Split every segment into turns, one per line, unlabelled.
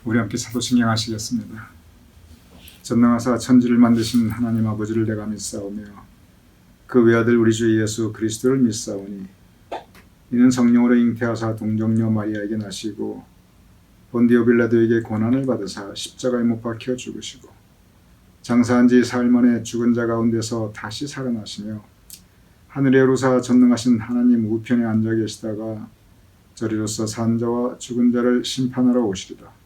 우리 함께 사도신경 하시겠습니다. 전능하사 천지를 만드신 하나님 아버지를 내가 믿사오며 그 외아들 우리 주 예수 그리스도를 믿사오니 이는 성령으로 잉태하사 동정녀 마리아에게 나시고 본디오 빌라도에게 고난을 받으사 십자가에 못 박혀 죽으시고 장사한 지 사흘 만에 죽은 자 가운데서 다시 살아나시며 하늘에 오르사 전능하신 하나님 우편에 앉아 계시다가 저리로서 산 자와 죽은 자를 심판하러 오시리라.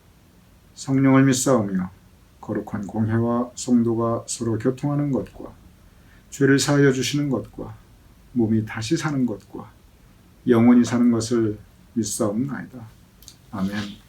성령을 믿사오며 거룩한 공회와 성도가 서로 교통하는 것과 죄를 사하여 주시는 것과 몸이 다시 사는 것과 영원히 사는 것을 믿사옵나이다. 아멘.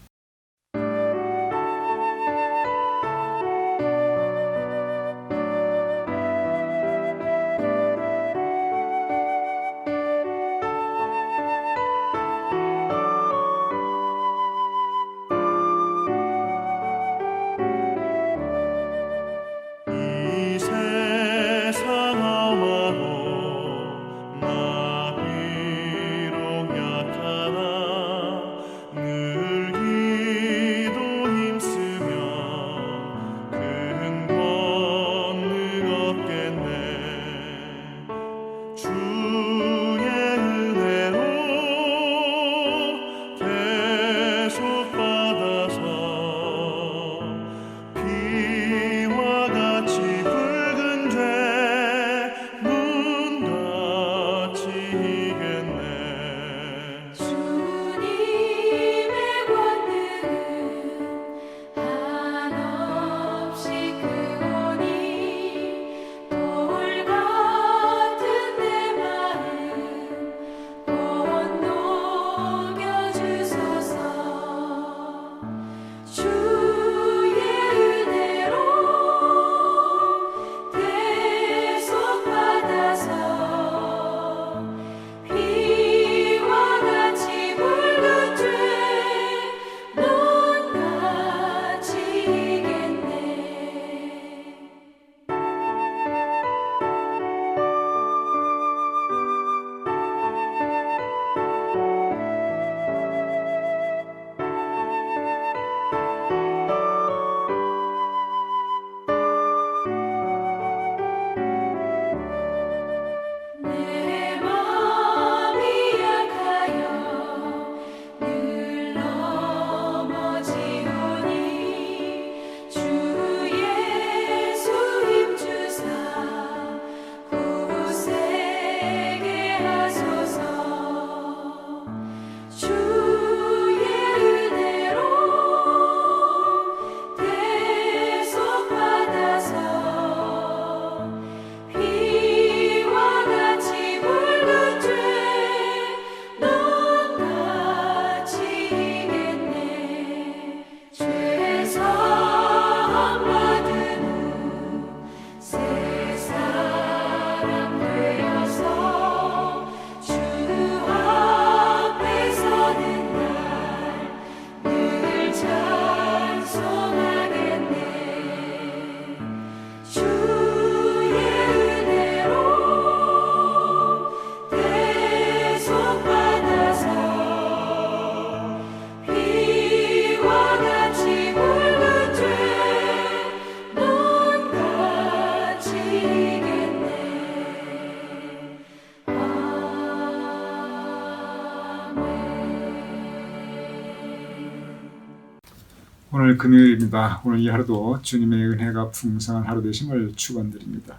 오늘 금요일입니다. 오늘 이 하루도 주님의 은혜가 풍성한 하루 되심을 축원드립니다.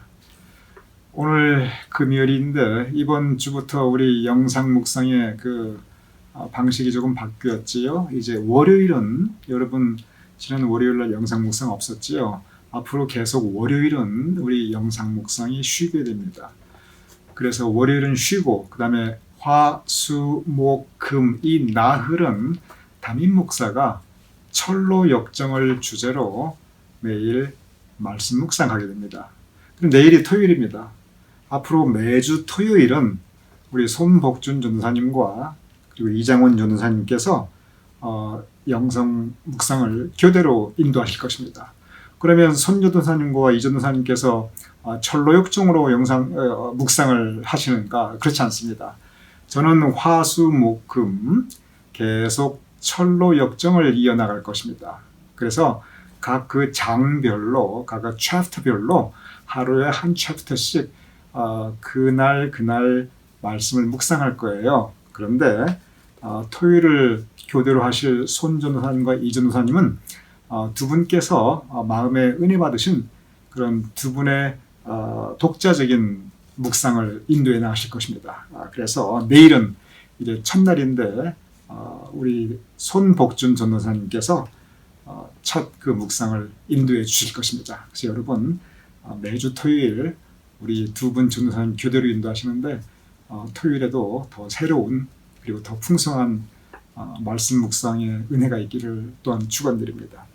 오늘 금요일인데 이번 주부터 우리 영상 묵상의 방식이 조금 바뀌었지요. 이제 월요일은 여러분 지난 월요일날 영상 묵상 없었지요. 앞으로 계속 월요일은 우리 영상 묵상이 쉬게 됩니다. 그래서 월요일은 쉬고 그 다음에 화, 수, 목, 금 이 나흘은 담임 목사가 철로 역정을 주제로 매일 말씀 묵상하게 됩니다. 그럼 내일이 토요일입니다. 앞으로 매주 토요일은 우리 손복준 전도사님과 그리고 이장원 전도사님께서 영상 묵상을 교대로 인도하실 것입니다. 그러면 손 전도사님과 이 전도사님께서 철로 역정으로 묵상을 하시는가? 그렇지 않습니다. 저는 화, 수, 목, 금 계속 철로 역정을 이어나갈 것입니다. 그래서 각 그 장별로, 각 챕터별로 하루에 한 챕터씩 그날 말씀을 묵상할 거예요. 그런데 토요일을 교대로 하실 손 전도사님과 이 전도사님은 두 분께서 마음에 은혜 받으신 그런 두 분의 독자적인 묵상을 인도해 나가실 것입니다. 그래서 내일은 이제 첫날인데 우리 손복준 전도사님께서 첫 그 묵상을 인도해 주실 것입니다. 그래서 여러분 매주 토요일 우리 두 분 전도사님 교대로 인도하시는데 토요일에도 더 새로운 그리고 더 풍성한 말씀 묵상의 은혜가 있기를 또한 축원드립니다.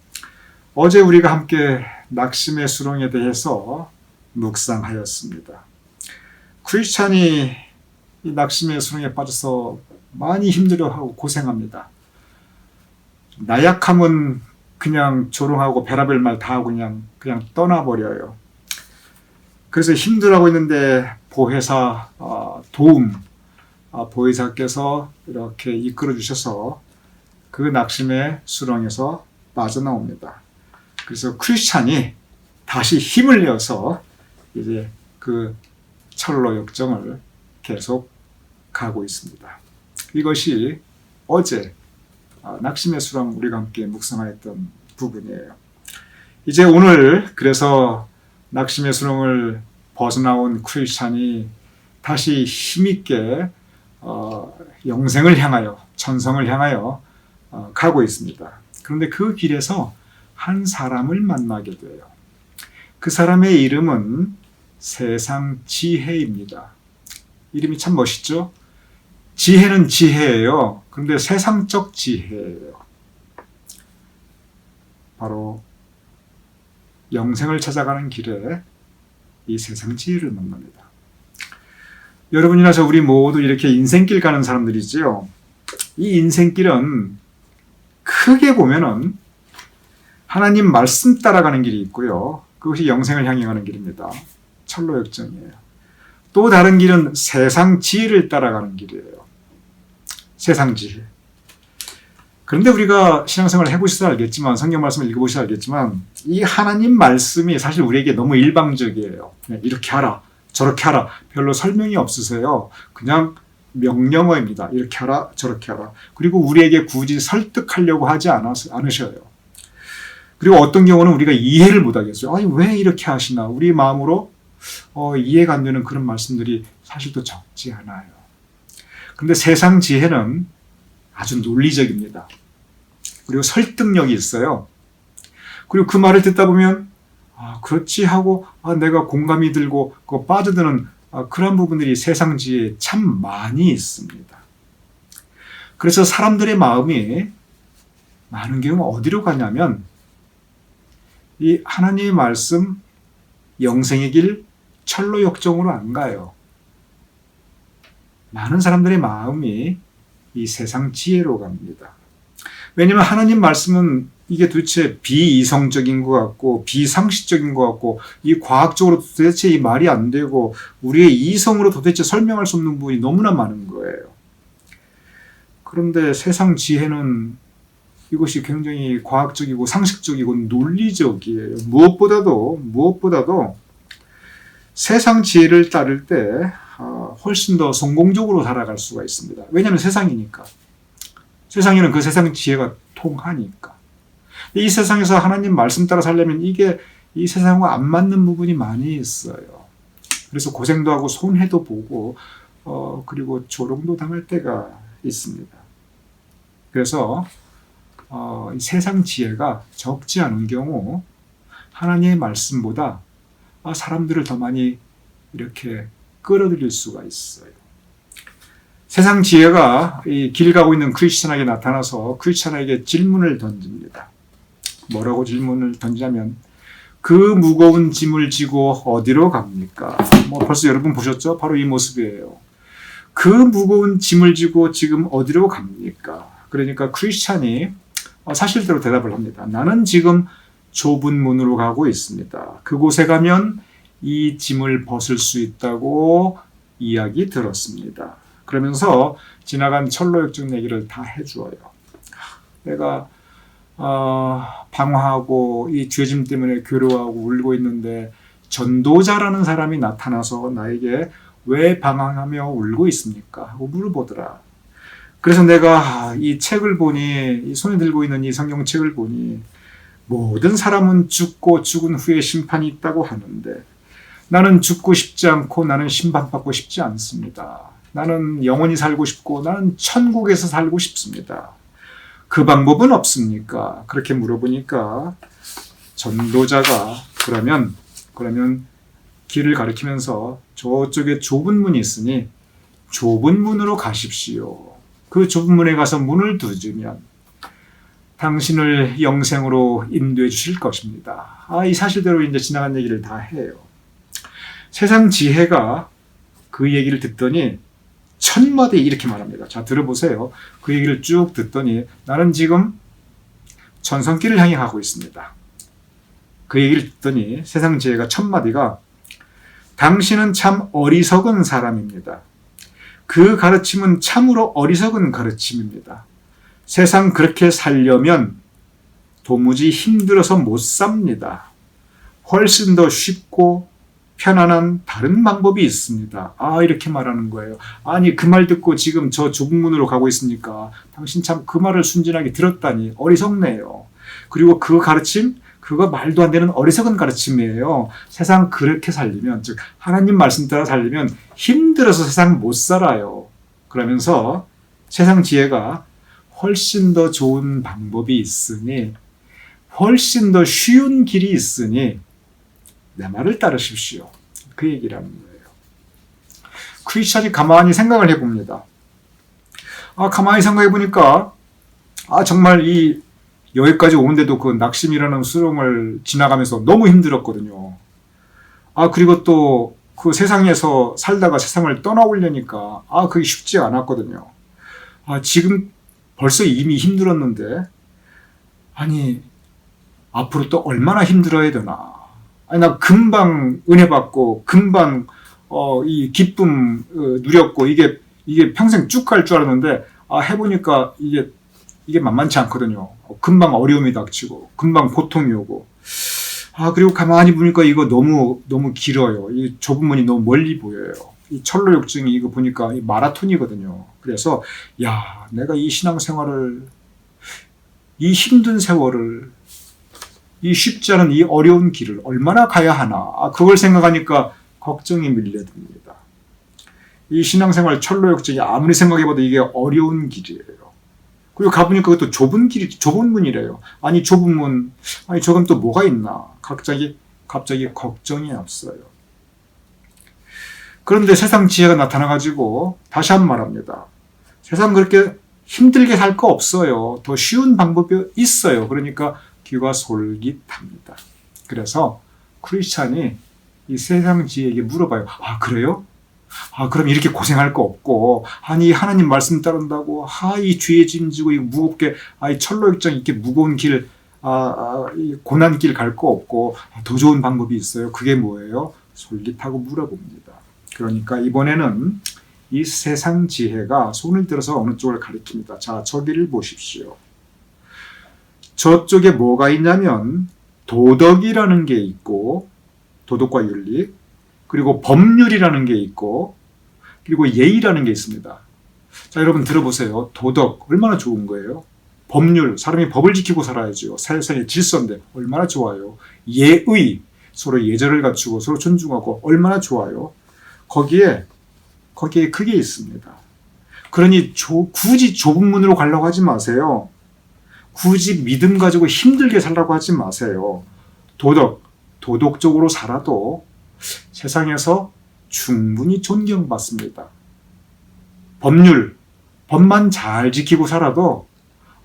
어제 우리가 함께 낙심의 수렁에 대해서 묵상하였습니다. 크리스찬이 이 낙심의 수렁에 빠져서 많이 힘들어하고 고생합니다. 나약함은 그냥 조롱하고 별의별 말 다 하고 그냥 떠나버려요. 그래서 힘들어하고 있는데 보혜사 도움, 보혜사께서 이렇게 이끌어 주셔서 그 낙심의 수렁에서 빠져나옵니다. 그래서 크리스찬이 다시 힘을 내어서 이제 그 철로 역정을 계속 가고 있습니다. 이것이 어제 낙심의 수렁 우리가 함께 묵상하였던 부분이에요. 이제 오늘 그래서 낙심의 수렁을 벗어나온 크리스찬이 다시 힘있게 영생을 향하여 천성을 향하여 가고 있습니다. 그런데 그 길에서 한 사람을 만나게 돼요. 그 사람의 이름은 세상 지혜입니다. 이름이 참 멋있죠? 지혜는 지혜예요. 그런데 세상적 지혜예요. 바로 영생을 찾아가는 길에 이 세상 지혜를 만납니다. 여러분이나 저 우리 모두 이렇게 인생길 가는 사람들이지요. 이 인생길은 크게 보면은 하나님 말씀 따라가는 길이 있고요. 그것이 영생을 향해 가는 길입니다. 철로 역정이에요. 또 다른 길은 세상 지혜를 따라가는 길이에요. 세상 지혜. 그런데 우리가 신앙생활을 해보셔서 알겠지만, 성경 말씀을 읽어보셔서 알겠지만, 이 하나님 말씀이 사실 우리에게 너무 일방적이에요. 그냥 이렇게 하라, 저렇게 하라. 별로 설명이 없으세요. 그냥 명령어입니다. 이렇게 하라, 저렇게 하라. 그리고 우리에게 굳이 설득하려고 하지 않으셔요. 그리고 어떤 경우는 우리가 이해를 못하겠어요. 아니, 왜 이렇게 하시나? 우리 마음으로 이해가 안 되는 그런 말씀들이 사실 또 적지 않아요. 그런데 세상 지혜는 아주 논리적입니다. 그리고 설득력이 있어요. 그리고 그 말을 듣다 보면 그렇지 하고 내가 공감이 들고 빠져드는 그런 부분들이 세상 지혜에 참 많이 있습니다. 그래서 사람들의 마음이 많은 경우 어디로 가냐면 이 하나님의 말씀 영생의 길 철로 역정으로 안 가요. 많은 사람들의 마음이 이 세상 지혜로 갑니다. 왜냐하면 하나님 말씀은 이게 도대체 비이성적인 것 같고 비상식적인 것 같고 이 과학적으로 도대체 이 말이 안 되고 우리의 이성으로 도대체 설명할 수 없는 부분이 너무나 많은 거예요. 그런데 세상 지혜는 이것이 굉장히 과학적이고 상식적이고 논리적이에요. 무엇보다도 세상 지혜를 따를 때 훨씬 더 성공적으로 살아갈 수가 있습니다. 왜냐하면 세상이니까. 세상에는 그 세상 지혜가 통하니까. 이 세상에서 하나님 말씀 따라 살려면 이게 이 세상과 안 맞는 부분이 많이 있어요. 그래서 고생도 하고 손해도 보고 그리고 조롱도 당할 때가 있습니다. 그래서 이 세상 지혜가 적지 않은 경우 하나님의 말씀보다 사람들을 더 많이 이렇게 끌어들일 수가 있어요. 세상 지혜가 이 길 가고 있는 크리스찬에게 나타나서 크리스찬에게 질문을 던집니다. 뭐라고 질문을 던지냐면 그 무거운 짐을 지고 어디로 갑니까? 벌써 여러분 보셨죠? 바로 이 모습이에요. 그 무거운 짐을 지고 지금 어디로 갑니까? 그러니까 크리스찬이 사실대로 대답을 합니다. 나는 지금 좁은 문으로 가고 있습니다. 그곳에 가면 이 짐을 벗을 수 있다고 이야기 들었습니다. 그러면서 지나간 철로 역정 얘기를 다 해주어요. 내가 방황하고 이 죄짐 때문에 괴로워하고 울고 있는데 전도자라는 사람이 나타나서 나에게 왜 방황하며 울고 있습니까? 하고 물어보더라. 그래서 내가 이 책을 보니, 이 손에 들고 있는 이 성경책을 보니 모든 사람은 죽고 죽은 후에 심판이 있다고 하는데 나는 죽고 싶지 않고 나는 심판받고 싶지 않습니다. 나는 영원히 살고 싶고 나는 천국에서 살고 싶습니다. 그 방법은 없습니까? 그렇게 물어보니까 전도자가 그러면 길을 가리키면서 저쪽에 좁은 문이 있으니 좁은 문으로 가십시오. 그 좁은 문에 가서 문을 두드리면 당신을 영생으로 인도해 주실 것입니다. 이 사실대로 이제 지나간 얘기를 다 해요. 세상 지혜가 그 얘기를 듣더니 첫 마디 이렇게 말합니다. 자, 들어보세요. 그 얘기를 쭉 듣더니 나는 지금 전성길을 향해 가고 있습니다. 그 얘기를 듣더니 세상 지혜가 첫 마디가 당신은 참 어리석은 사람입니다. 그 가르침은 참으로 어리석은 가르침입니다. 세상 그렇게 살려면 도무지 힘들어서 못 삽니다. 훨씬 더 쉽고 편안한 다른 방법이 있습니다. 이렇게 말하는 거예요. 아니, 그 말 듣고 지금 저 좁은 문으로 가고 있으니까 당신 참 그 말을 순진하게 들었다니 어리석네요. 그리고 그 가르침, 그거 말도 안 되는 어리석은 가르침이에요. 세상 그렇게 살리면, 즉 하나님 말씀 따라 살리면 힘들어서 세상 못 살아요. 그러면서 세상 지혜가 훨씬 더 좋은 방법이 있으니, 훨씬 더 쉬운 길이 있으니 내 말을 따르십시오. 그 얘기라는 거예요. 크리스찬이 가만히 생각을 해봅니다. 가만히 생각해 보니까 정말 이 여기까지 오는데도 그 낙심이라는 수렁을 지나가면서 너무 힘들었거든요. 그리고 또 그 세상에서 살다가 세상을 떠나오려니까 그게 쉽지 않았거든요. 지금 벌써 이미 힘들었는데 아니 앞으로 또 얼마나 힘들어야 되나. 나 금방 은혜 받고 금방 이 기쁨 누렸고 이게 평생 쭉 갈 줄 알았는데 해보니까 이게 만만치 않거든요. 금방 어려움이 닥치고 금방 고통이 오고 그리고 가만히 보니까 이거 너무 길어요. 이 좁은 문이 너무 멀리 보여요. 이 철로역증이 이거 보니까 이 마라톤이거든요. 그래서 내가 이 신앙생활을, 이 힘든 세월을, 이 쉽지 않은 이 어려운 길을 얼마나 가야 하나. 그걸 생각하니까 걱정이 밀려듭니다. 이 신앙생활 철로역증이 아무리 생각해봐도 이게 어려운 길이에요. 그리고 가보니까 그것도 좁은 문이래요. 아니 좁은 문, 저건 또 뭐가 있나. 갑자기 걱정이 앞서요. 그런데 세상 지혜가 나타나가지고 다시 한번 말합니다. 세상 그렇게 힘들게 살 거 없어요. 더 쉬운 방법이 있어요. 그러니까 귀가 솔깃합니다. 그래서 크리스찬이 이 세상 지혜에게 물어봐요. 그래요? 그럼 이렇게 고생할 거 없고, 하나님 말씀 따른다고, 이 죄에 짐지고, 무겁게, 이 철로역정 이렇게 무거운 길, 이 고난길 갈 거 없고, 더 좋은 방법이 있어요. 그게 뭐예요? 솔깃하고 물어봅니다. 그러니까 이번에는 이 세상 지혜가 손을 들어서 어느 쪽을 가리킵니다. 자, 저기를 보십시오. 저쪽에 뭐가 있냐면, 도덕이라는 게 있고, 도덕과 윤리, 그리고 법률이라는 게 있고 그리고 예의라는 게 있습니다. 자, 여러분 들어보세요. 도덕 얼마나 좋은 거예요? 법률, 사람이 법을 지키고 살아야죠. 세상의 질서인데 얼마나 좋아요. 예의, 서로 예절을 갖추고 서로 존중하고 얼마나 좋아요. 거기에 그게 있습니다. 그러니 굳이 좁은 문으로 가려고 하지 마세요. 굳이 믿음 가지고 힘들게 살라고 하지 마세요. 도덕적으로 살아도 세상에서 충분히 존경받습니다. 법만 잘 지키고 살아도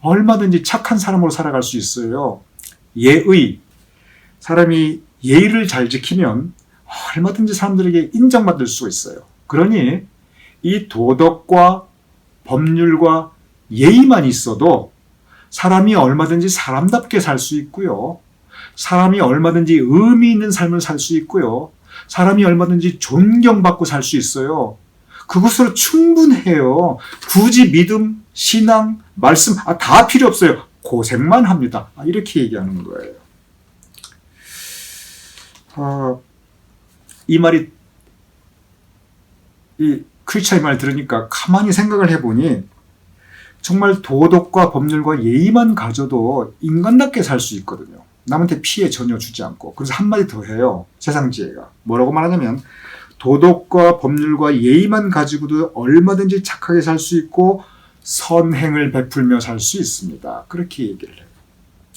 얼마든지 착한 사람으로 살아갈 수 있어요. 예의, 사람이 예의를 잘 지키면 얼마든지 사람들에게 인정받을 수 있어요. 그러니 이 도덕과 법률과 예의만 있어도 사람이 얼마든지 사람답게 살 수 있고요. 사람이 얼마든지 의미 있는 삶을 살 수 있고요. 사람이 얼마든지 존경받고 살 수 있어요. 그것으로 충분해요. 굳이 믿음, 신앙, 말씀 다 필요 없어요. 고생만 합니다. 이렇게 얘기하는 거예요. 이 말이, 이 크리스찬의 말 들으니까 가만히 생각을 해보니 정말 도덕과 법률과 예의만 가져도 인간답게 살 수 있거든요. 남한테 피해 전혀 주지 않고. 그래서 한마디 더 해요. 세상 지혜가. 뭐라고 말하냐면 도덕과 법률과 예의만 가지고도 얼마든지 착하게 살 수 있고 선행을 베풀며 살 수 있습니다. 그렇게 얘기를 해요.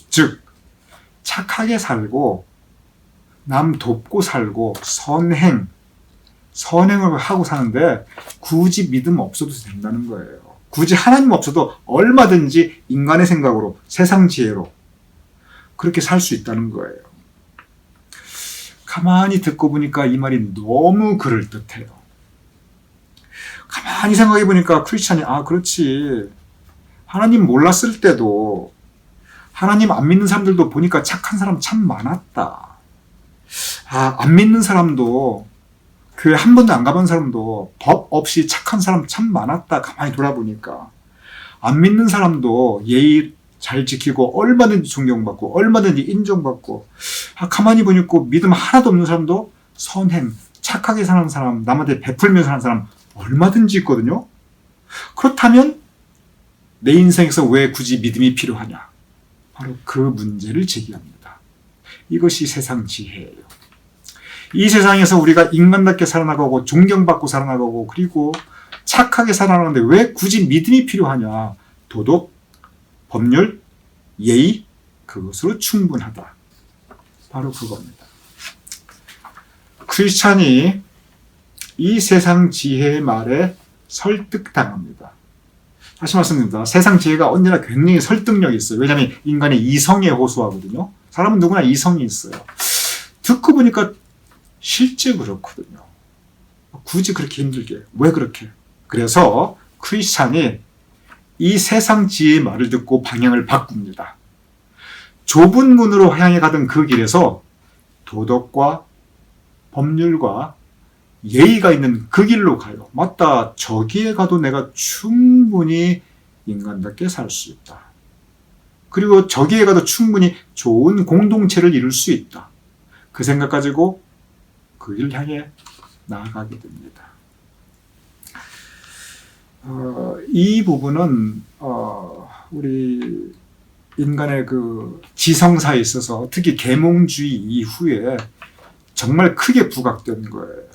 즉 착하게 살고 남 돕고 살고 선행을 하고 사는데 굳이 믿음 없어도 된다는 거예요. 굳이 하나님 없어도 얼마든지 인간의 생각으로 세상 지혜로 그렇게 살 수 있다는 거예요. 가만히 듣고 보니까 이 말이 너무 그럴듯해요. 가만히 생각해 보니까 크리스찬이 그렇지. 하나님 몰랐을 때도 하나님 안 믿는 사람들도 보니까 착한 사람 참 많았다. 안 믿는 사람도 교회 한 번도 안 가본 사람도 법 없이 착한 사람 참 많았다. 가만히 돌아보니까 안 믿는 사람도 예의 잘 지키고 얼마든지 존경받고 얼마든지 인정받고 가만히 보니까 믿음 하나도 없는 사람도 선행, 착하게 사는 사람, 남한테 베풀며 사는 사람 얼마든지 있거든요. 그렇다면 내 인생에서 왜 굳이 믿음이 필요하냐? 바로 그 문제를 제기합니다. 이것이 세상 지혜예요. 이 세상에서 우리가 인간답게 살아나가고 존경받고 살아나가고 그리고 착하게 살아나가는데 왜 굳이 믿음이 필요하냐? 도덕, 법률, 예의, 그것으로 충분하다. 바로 그겁니다. 크리스찬이 이 세상 지혜의 말에 설득당합니다. 다시 말씀드립니다. 세상 지혜가 언제나 굉장히 설득력이 있어요. 왜냐하면 인간의 이성에 호소하거든요. 사람은 누구나 이성이 있어요. 듣고 보니까 실제 그렇거든요. 굳이 그렇게 힘들게. 왜 그렇게? 그래서 크리스찬이 이 세상 지혜의 말을 듣고 방향을 바꿉니다. 좁은 문으로 향해 가던 그 길에서 도덕과 법률과 예의가 있는 그 길로 가요. 맞다. 저기에 가도 내가 충분히 인간답게 살 수 있다. 그리고 저기에 가도 충분히 좋은 공동체를 이룰 수 있다. 그 생각 가지고 그 길을 향해 나아가게 됩니다. 이 부분은 우리 인간의 그 지성사에 있어서 특히 계몽주의 이후에 정말 크게 부각된 거예요.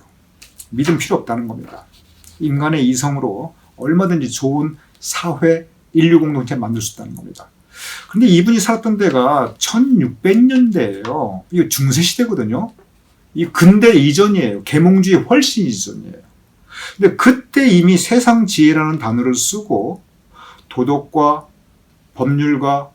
믿음 필요 없다는 겁니다. 인간의 이성으로 얼마든지 좋은 사회, 인류 공동체 만들 수 있다는 겁니다. 근데 이분이 살았던 데가 1600년대예요. 이거 중세시대거든요. 이 근대 이전이에요. 계몽주의 훨씬 이전이에요. 근데 그때 이미 세상 지혜라는 단어를 쓰고 도덕과 법률과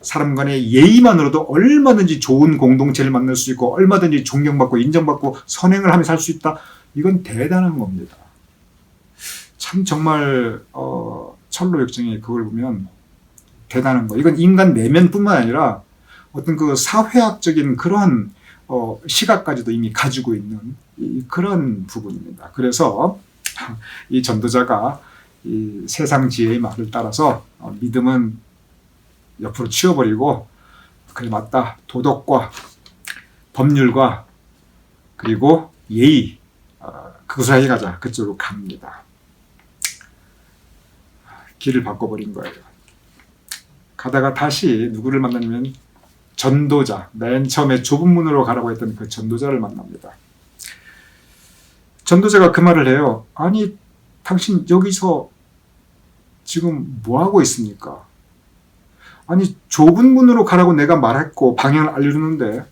사람 간의 예의만으로도 얼마든지 좋은 공동체를 만들 수 있고 얼마든지 존경받고 인정받고 선행을 하며 살 수 있다. 이건 대단한 겁니다. 참 정말 철로역정이 그걸 보면 대단한 거. 이건 인간 내면뿐만 아니라 어떤 그 사회학적인 그런 시각까지도 이미 가지고 있는 그런 부분입니다. 그래서 이 전도자가 이 세상 지혜의 말을 따라서 믿음은 옆으로 치워버리고 그래 맞다. 도덕과 법률과 그리고 예의 그것을 향해 가자. 그쪽으로 갑니다. 길을 바꿔버린 거예요. 가다가 다시 누구를 만나냐면 전도자, 맨 처음에 좁은 문으로 가라고 했던 그 전도자를 만납니다. 전도자가 그 말을 해요. 아니, 당신 여기서 지금 뭐 하고 있습니까? 아니, 좁은 문으로 가라고 내가 말했고 방향을 알려주는데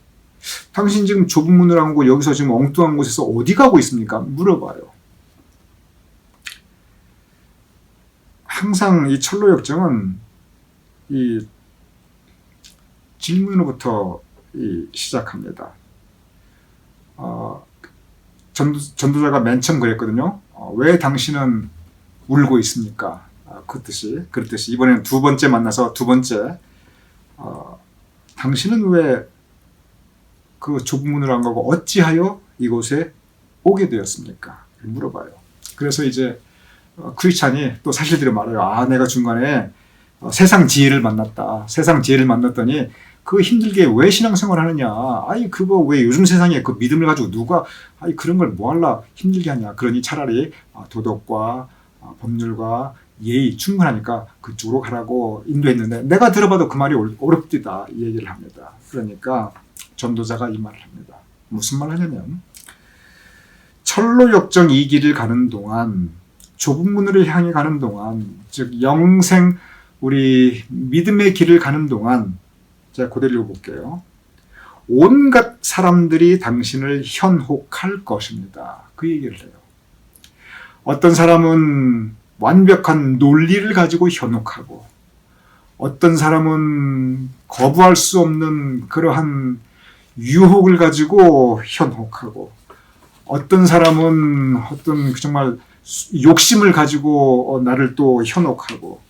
당신 지금 좁은 문으로 가고 여기서 지금 엉뚱한 곳에서 어디 가고 있습니까? 물어봐요. 항상 이 철로역정은 이 질문으로부터 시작합니다. 전도자가 맨 처음 그랬거든요. 왜 당신은 울고 있습니까? 그렇듯이 이번에는 두 번째 만나서 두 번째 당신은 왜 그 좁은 문으로 안 가고 어찌하여 이곳에 오게 되었습니까? 물어봐요. 그래서 이제 크리스찬이 또 사실대로 말해요. 내가 중간에 세상 지혜를 만났다. 세상 지혜를 만났더니 그 힘들게 왜 신앙생활 하느냐. 아이 그거 왜 요즘 세상에 그 믿음을 가지고 누가 아이 그런 걸 뭐 할라 힘들게 하냐. 그러니 차라리 도덕과 법률과 예의 충분하니까 그쪽으로 가라고 인도했는데 내가 들어봐도 그 말이 어렵디다 이 얘기를 합니다. 그러니까 전도자가 이 말을 합니다. 무슨 말 하냐면 철로 역정 이 길을 가는 동안 좁은 문으로 향해 가는 동안 즉 영생 우리 믿음의 길을 가는 동안 제가 그대로 읽어볼게요. 온갖 사람들이 당신을 현혹할 것입니다. 그 얘기를 해요. 어떤 사람은 완벽한 논리를 가지고 현혹하고 어떤 사람은 거부할 수 없는 그러한 유혹을 가지고 현혹하고 어떤 사람은 어떤 정말 욕심을 가지고 나를 또 현혹하고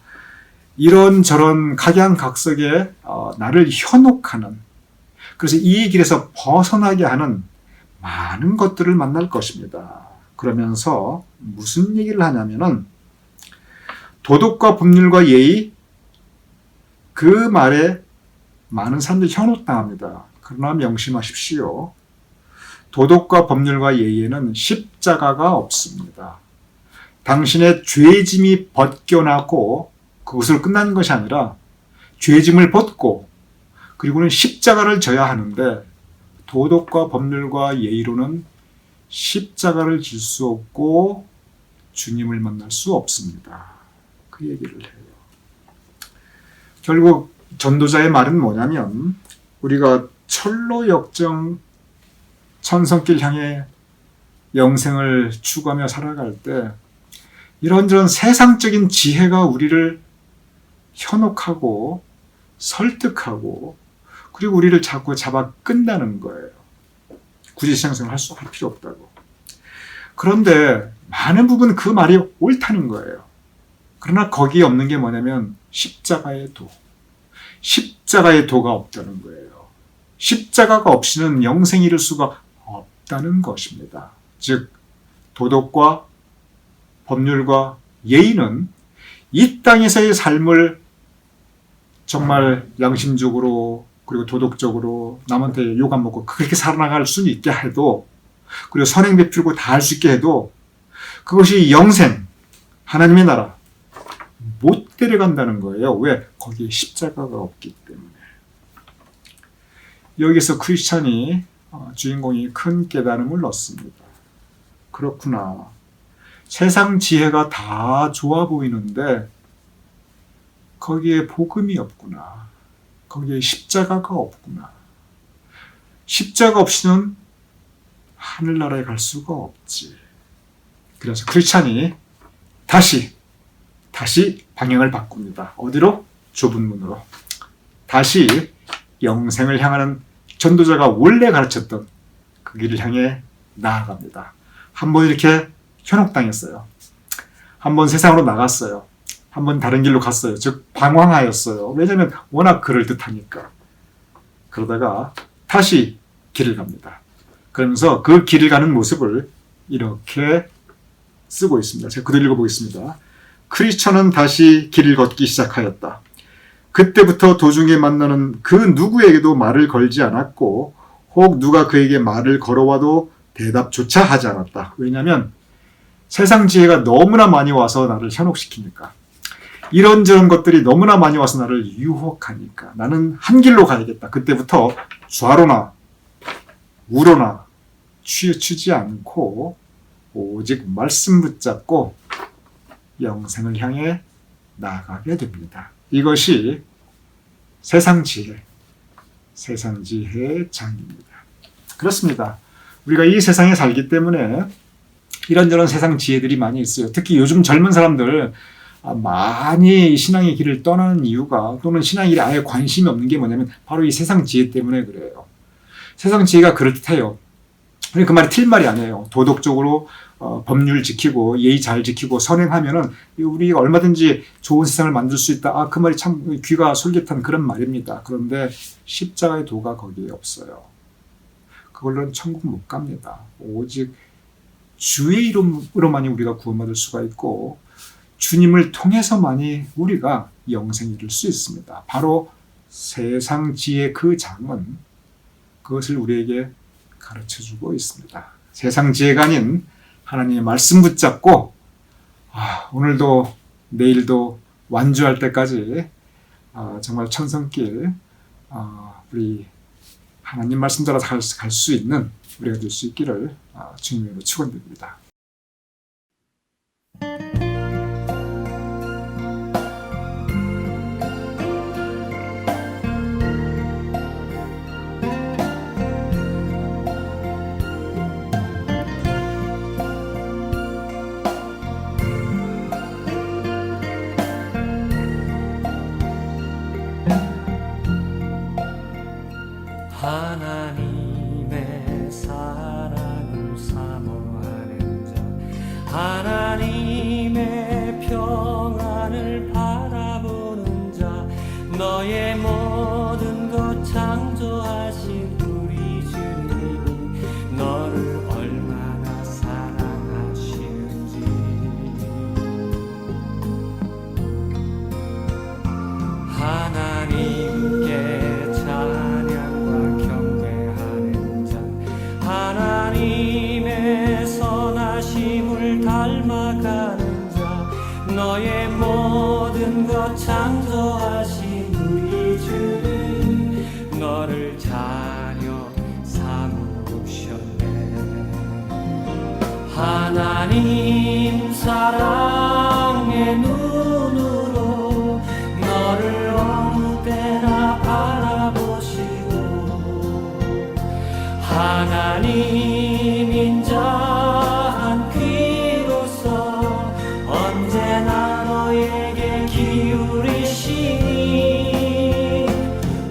이런저런 각양각색의 나를 현혹하는 그래서 이 길에서 벗어나게 하는 많은 것들을 만날 것입니다. 그러면서 무슨 얘기를 하냐면은 도덕과 법률과 예의 그 말에 많은 사람들이 현혹당합니다. 그러나 명심하십시오. 도덕과 법률과 예의에는 십자가가 없습니다. 당신의 죄짐이 벗겨나고 그것으로 끝나는 것이 아니라 죄짐을 벗고 그리고는 십자가를 져야 하는데 도덕과 법률과 예의로는 십자가를 질 수 없고 주님을 만날 수 없습니다. 그 얘기를 해요. 결국 전도자의 말은 뭐냐면 우리가 철로 역정 천성길 향해 영생을 추구하며 살아갈 때 이런저런 세상적인 지혜가 우리를 현혹하고 설득하고 그리고 우리를 자꾸 잡아 끈다는 거예요. 굳이 신앙생활 할 필요 없다고. 그런데 많은 부분 그 말이 옳다는 거예요. 그러나 거기에 없는 게 뭐냐면 십자가의 도. 십자가의 도가 없다는 거예요. 십자가가 없이는 영생이 이룰 수가 없다는 것입니다. 즉 도덕과 법률과 예의는 이 땅에서의 삶을 정말 양심적으로 그리고 도덕적으로 남한테 욕 안 먹고 그렇게 살아나갈 수는 있게 해도 그리고 선행 베풀고 다 할 수 있게 해도 그것이 영생, 하나님의 나라 못 데려간다는 거예요. 왜? 거기에 십자가가 없기 때문에. 여기서 크리스찬이 주인공이 큰 깨달음을 얻습니다. 그렇구나. 세상 지혜가 다 좋아 보이는데 거기에 복음이 없구나. 거기에 십자가가 없구나. 십자가 없이는 하늘나라에 갈 수가 없지. 그래서 크리스찬이 다시 방향을 바꿉니다. 어디로? 좁은 문으로. 다시 영생을 향하는 전도자가 원래 가르쳤던 그 길을 향해 나아갑니다. 한번 이렇게 현혹당했어요. 한번 세상으로 나갔어요. 한번 다른 길로 갔어요. 즉 방황하였어요. 왜냐하면 워낙 그럴듯하니까. 그러다가 다시 길을 갑니다. 그러면서 그 길을 가는 모습을 이렇게 쓰고 있습니다. 제가 그대로 읽어보겠습니다. 크리스천은 다시 길을 걷기 시작하였다. 그때부터 도중에 만나는 그 누구에게도 말을 걸지 않았고 혹 누가 그에게 말을 걸어와도 대답조차 하지 않았다. 왜냐하면 세상 지혜가 너무나 많이 와서 나를 현혹시키니까. 이런저런 것들이 너무나 많이 와서 나를 유혹하니까 나는 한 길로 가야겠다. 그때부터 좌로나 우로나 치우치지 않고 오직 말씀 붙잡고 영생을 향해 나아가게 됩니다. 이것이 세상 지혜의 장입니다. 그렇습니다. 우리가 이 세상에 살기 때문에 이런저런 세상 지혜들이 많이 있어요. 특히 요즘 젊은 사람들 많이 신앙의 길을 떠나는 이유가 또는 신앙의 길에 아예 관심이 없는 게 뭐냐면 바로 이 세상 지혜 때문에 그래요. 세상 지혜가 그럴듯해요. 그 말이 틀린 말이 아니에요. 도덕적으로 법률 지키고 예의 잘 지키고 선행하면은 우리가 얼마든지 좋은 세상을 만들 수 있다. 그 말이 참 귀가 솔깃한 그런 말입니다. 그런데 십자가의 도가 거기에 없어요. 그걸로는 천국 못 갑니다. 오직 주의 이름으로만이 우리가 구원받을 수가 있고 주님을 통해서만이 우리가 영생에 이를 수 있습니다. 바로 세상 지혜 그 장은 그것을 우리에게 가르쳐주고 있습니다. 세상 지혜가 아닌 하나님의 말씀 붙잡고 오늘도 내일도 완주할 때까지 정말 천성길 우리 하나님 말씀 따라 갈 수 있는 우리가 될 수 있기를 주님으로 축원드립니다.
하나님의 사랑을 사모하는 자, 하나님의 평안을 바라보는 자, 너의 모든 것 창조하신 우리 주님이 너를 얼마나 사랑하시는지. 하나님께 하나님의 선하심을 닮아가는 자, 너의 모든 것 창조하신 우리 주님 너를 자녀 삼으셨네. 하나님 사랑의 눈으로 너를 어느 때나 바라보시고 하나님 인자한 귀로서 언제나 너에게 기울이시니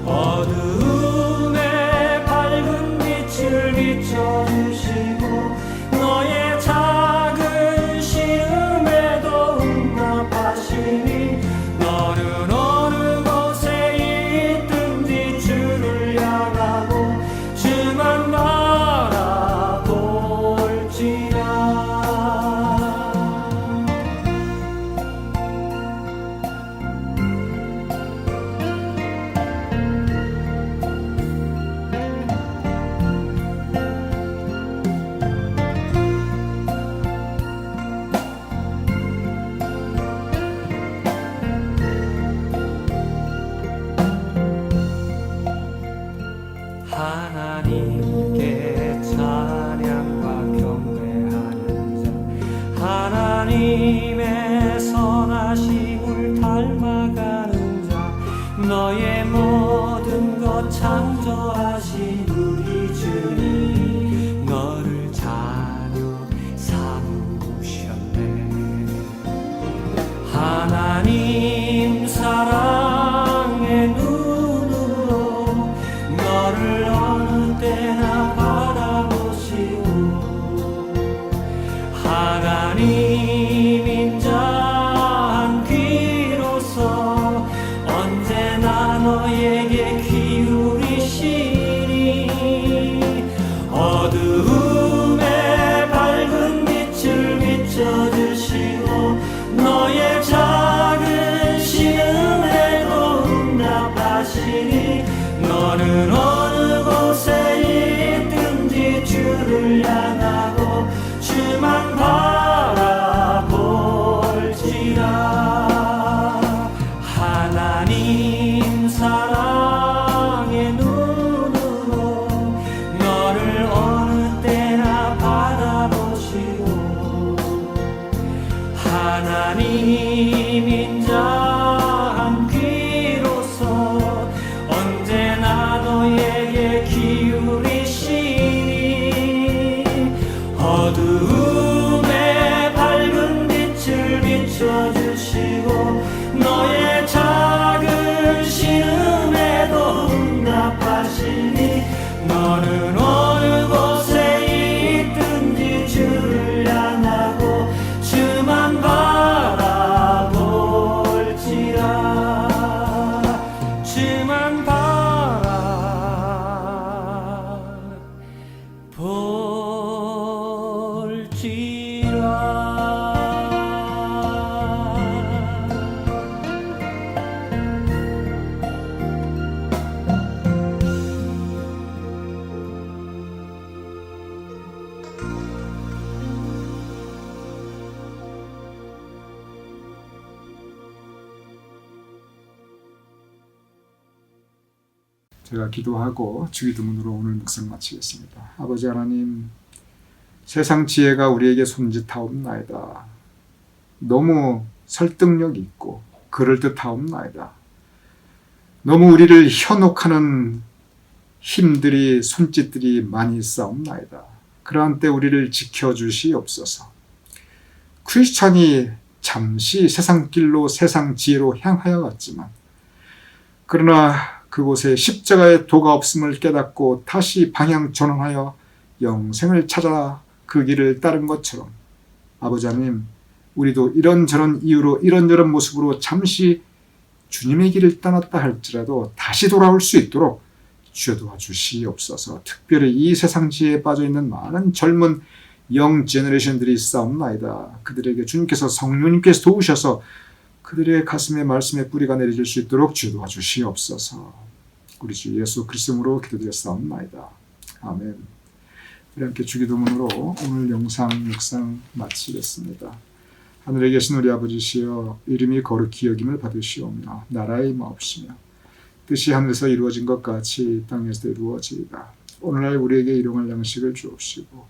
어두움에 밝은 빛을 비춰주시고 너의 작은 시름에도 응답하시니 너는 어느 곳에 있든지 주를 향하고 주만 하나님께 찬양과 경배하는 자, 하나님의 선하심을 닮아가는 자, 너의 모든 것 창조하신 우리 주님 너를 자녀 삼으셨네. 하나님 사랑의 눈으로 너를 어느 때나 바라보시고 하나님 인자한 귀로서 언제나 너에게 기울이시니 어두움에 밝은 빛을 비춰주시고 너의 작은 시름에도 응답하시니 너는 어느 곳에 있든지 주를 향하고 주만 바라볼지라. 하나님 사랑의 눈으로 너를 어느 때나 바라보시고 하나님 인자한 귀로서 언제나 너에게 기울이시니 어두움에 밝은 빛을 비춰주시고 너의 작은 시름에도
제가 기도하고 주기도문으로 오늘 묵상 마치겠습니다. 아버지 하나님, 세상 지혜가 우리에게 손짓하옵나이다. 너무 설득력 있고 그럴듯하옵나이다. 너무 우리를 현혹하는 힘들이, 손짓들이 많이 있사옵나이다. 그러한 때 우리를 지켜주시옵소서. 크리스찬이 잠시 세상 길로, 세상 지혜로 향하여 갔지만, 그러나 그곳에 십자가의 도가 없음을 깨닫고 다시 방향 전환하여 영생을 찾아 그 길을 따른 것처럼, 아버지 하나님, 우리도 이런저런 이유로, 이런저런 모습으로 잠시 주님의 길을 떠났다 할지라도 다시 돌아올 수 있도록 주여 도와주시옵소서. 특별히 이 세상 지혜에 빠져있는 많은 젊은 영 제너레이션들이 있사옵나이다. 그들에게 주님께서, 성령님께서 도우셔서 그들의 가슴에 말씀의 뿌리가 내려질 수 있도록 주여 도와주시옵소서. 우리 주 예수 그리스도로 기도드렸사옵나이다. 아멘. 우리 함께 주기도문으로 오늘 영상 묵상 마치겠습니다. 하늘에 계신 우리 아버지시여, 이름이 거룩히 여김을 받으시오며 나라의 임하옵시며 뜻이 하늘에서 이루어진 것 같이 땅에서도 이루어지이다. 오늘날 우리에게 일용할 양식을 주옵시고,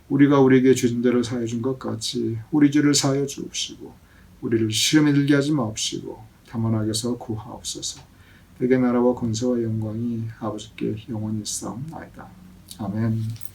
우리가 우리에게 죄진 자를 사하여 준 것 같이 우리 죄를 사하여 주옵시고, 우리를 시험에 들게 하지 마옵시고 다만 악에서 구하옵소서. 대개 나라와 권세와 영광이 아버지께 영원히 있사옵나이다. 아멘.